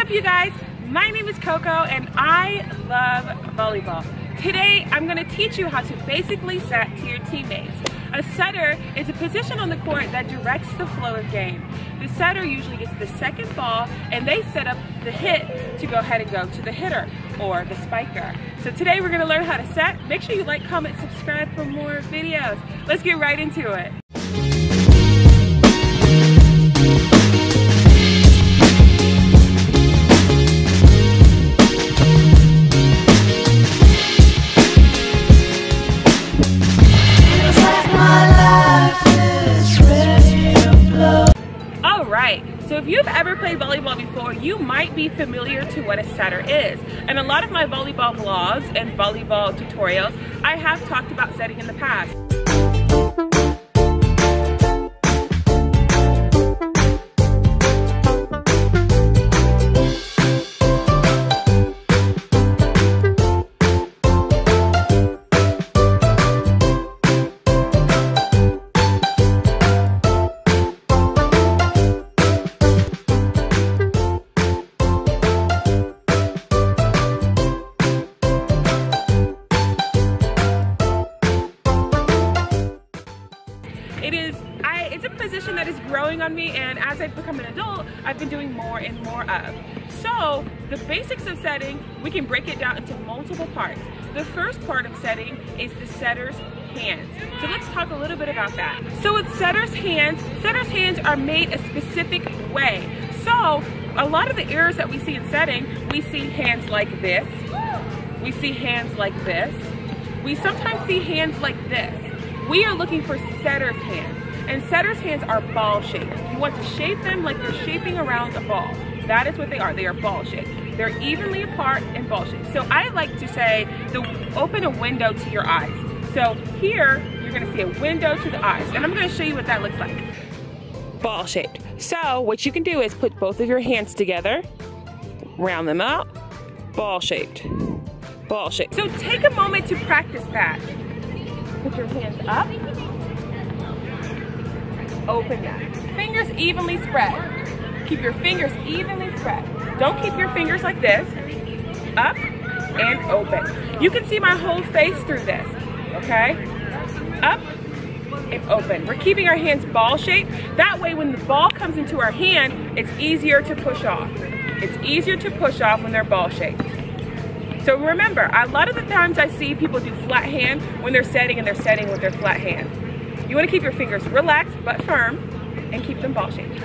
up, you guys? My name is Coco and I love volleyball. Today I'm going to teach you how to basically set to your teammates. A setter is a position on the court that directs the flow of game. The setter usually gets the second ball and they set up the hit to go ahead and go to the hitter or the spiker. So today we're going to learn how to set. Make sure you like, comment, subscribe for more videos. Let's get right into it. So if you've ever played volleyball before, you might be familiar to what a setter is. And a lot of my volleyball vlogs and volleyball tutorials, I have talked about setting in the past. It's a position that is growing on me, and as I've become an adult, I've been doing more and more of. So the basics of setting, we can break it down into multiple parts. The first part of setting is the setter's hands. So let's talk a little bit about that. So with setter's hands are made a specific way. So a lot of the errors that we see in setting, we see hands like this. We see hands like this. We sometimes see hands like this. We are looking for setter's hands. And setter's hands are ball shaped. You want to shape them like you're shaping around a ball. That is what they are. They are ball shaped. They're evenly apart and ball shaped. So I like to say, open a window to your eyes. So here, you're gonna see a window to the eyes. And I'm gonna show you what that looks like. Ball shaped. So what you can do is put both of your hands together, round them out, ball shaped. Ball shaped. So take a moment to practice that. Put your hands up. Open that. Fingers evenly spread. Keep your fingers evenly spread. Don't keep your fingers like this. Up and open. You can see my whole face through this, okay? Up and open. We're keeping our hands ball shaped. That way when the ball comes into our hand, it's easier to push off. It's easier to push off when they're ball shaped. So remember, a lot of the times I see people do flat hand when they're setting and they're setting with their flat hand. You want to keep your fingers relaxed but firm and keep them ball shaped.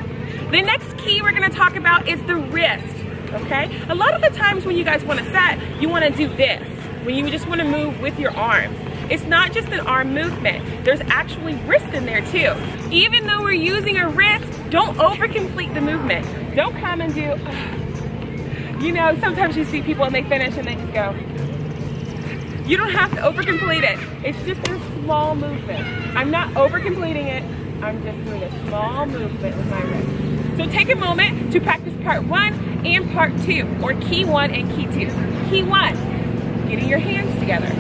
The next key we're going to talk about is the wrist, okay? A lot of the times when you guys want to set, you want to do this, when you just want to move with your arms. It's not just an arm movement. There's actually wrist in there too. Even though we're using a wrist, don't overcomplete the movement. Don't come and do, you know, sometimes you see people and they finish and they just go. You don't have to overcomplete it. It's just a small movement. I'm not overcompleting it. I'm just doing a small movement with my wrist. So take a moment to practice part 1 and part 2, or key 1 and key 2. Key 1, getting your hands together.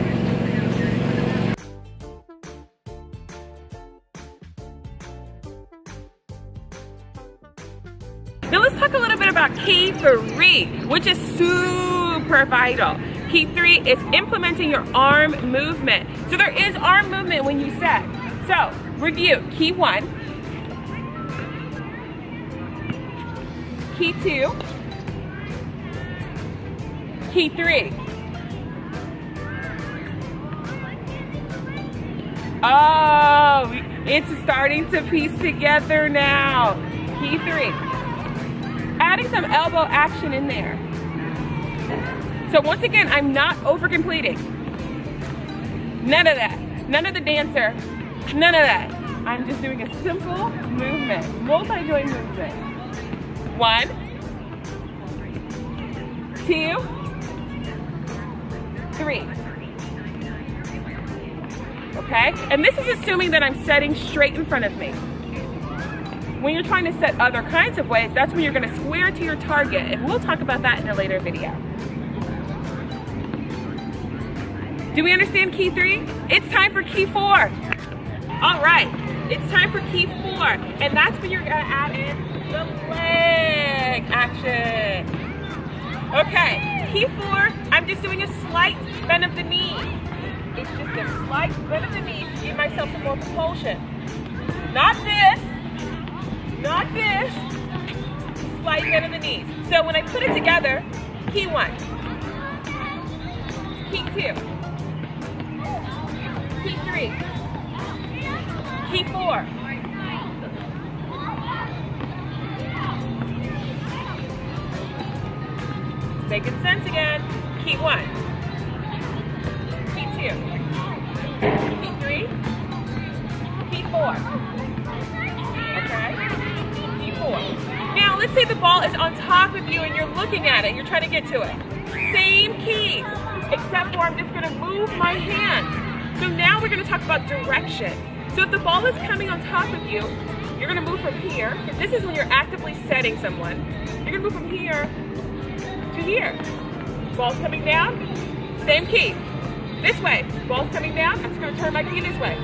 Now let's talk a little bit about key 3, which is super vital. Key 3 is implementing your arm movement. So there is arm movement when you set. So review, key 1, key 2, key 3. Oh, it's starting to piece together now. Key 3. Adding some elbow action in there. So once again, I'm not over completing. None of that. None of the dancer. None of that. I'm just doing a simple movement, multi-joint movement. 1, 2, 3. Okay? And this is assuming that I'm setting straight in front of me. When you're trying to set other kinds of ways, that's when you're going to square to your target, and we'll talk about that in a later video. Do we understand key 3? It's time for key 4. All right, it's time for key 4, and that's when you're gonna add in the leg action. Okay, key 4, I'm just doing a slight bend of the knee. It's just a slight bend of the knee to give myself some more propulsion. Not this, not this. Slight bend of the knees. So when I put it together, key 1, key 2, key 3, key 4. It's making sense again. Key 1, key 2, key 3, key 4. Okay? Key 4. Now let's say the ball is on top of you and you're looking at it, you're trying to get to it. Same keys, except for I'm just gonna move my hand. So now we're gonna talk about direction. So if the ball is coming on top of you, you're gonna move from here, because this is when you're actively setting someone. You're gonna move from here to here. Ball's coming down, same key. This way, ball's coming down, I'm just gonna turn my key this way.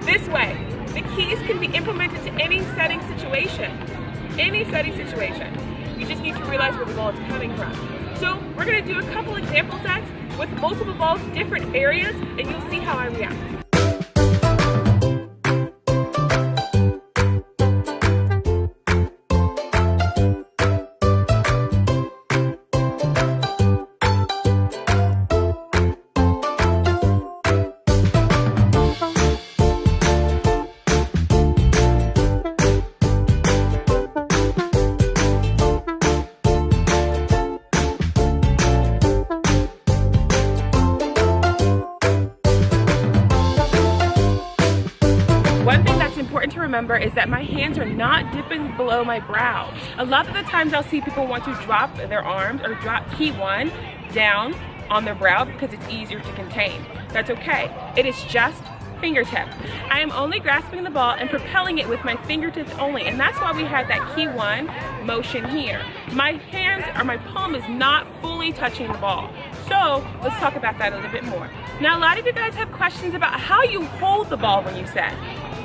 This way. The keys can be implemented to any setting situation. Any setting situation. You just need to realize where the ball is coming from. So we're going to do a couple example sets with multiple balls, different areas, and you'll see how I react. One thing that's important to remember is that my hands are not dipping below my brow. A lot of the times I'll see people want to drop their arms or drop key 1 down on their brow because it's easier to contain. That's okay. It is just fingertip. I am only grasping the ball and propelling it with my fingertips only, and that's why we had that key 1 motion here. My hands or my palm is not fully touching the ball. So let's talk about that a little bit more. Now a lot of you guys have questions about how you hold the ball when you set.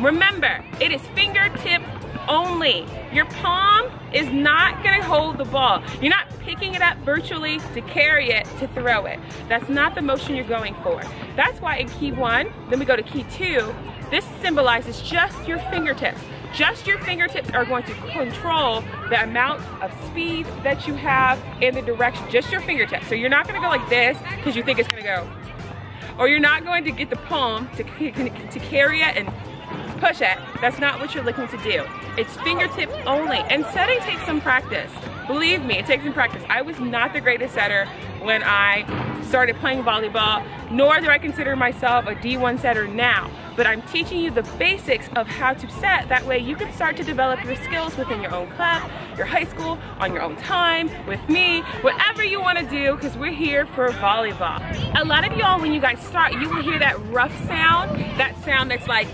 Remember, it is fingertip only. Your palm is not gonna hold the ball. You're not picking it up virtually to carry it, to throw it. That's not the motion you're going for. That's why in key 1, then we go to key 2, this symbolizes just your fingertips. Just your fingertips are going to control the amount of speed that you have in the direction, just your fingertips. So you're not gonna go like this because you think it's gonna go. Or you're not going to get the palm to carry it and push it. That's not what you're looking to do. It's fingertip only. And setting takes some practice. Believe me, it takes some practice. I was not the greatest setter when I started playing volleyball, nor do I consider myself a D1 setter now. But I'm teaching you the basics of how to set. That way you can start to develop your skills within your own club, your high school, on your own time, with me, whatever you want to do, because we're here for volleyball. A lot of y'all, when you guys start, you will hear that rough sound, that sound that's like,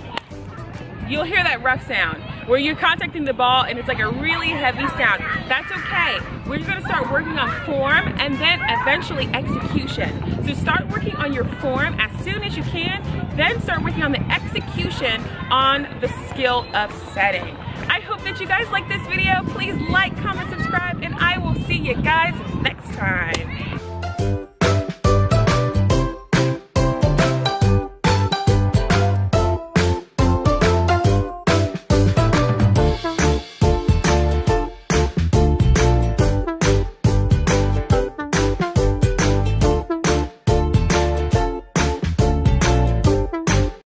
you'll hear that rough sound where you're contacting the ball and it's like a really heavy sound. That's okay. We're gonna start working on form and then eventually execution. So start working on your form as soon as you can, then start working on the execution on the skill of setting. I hope that you guys like this video. Please like, comment, subscribe, and I will see you guys next time.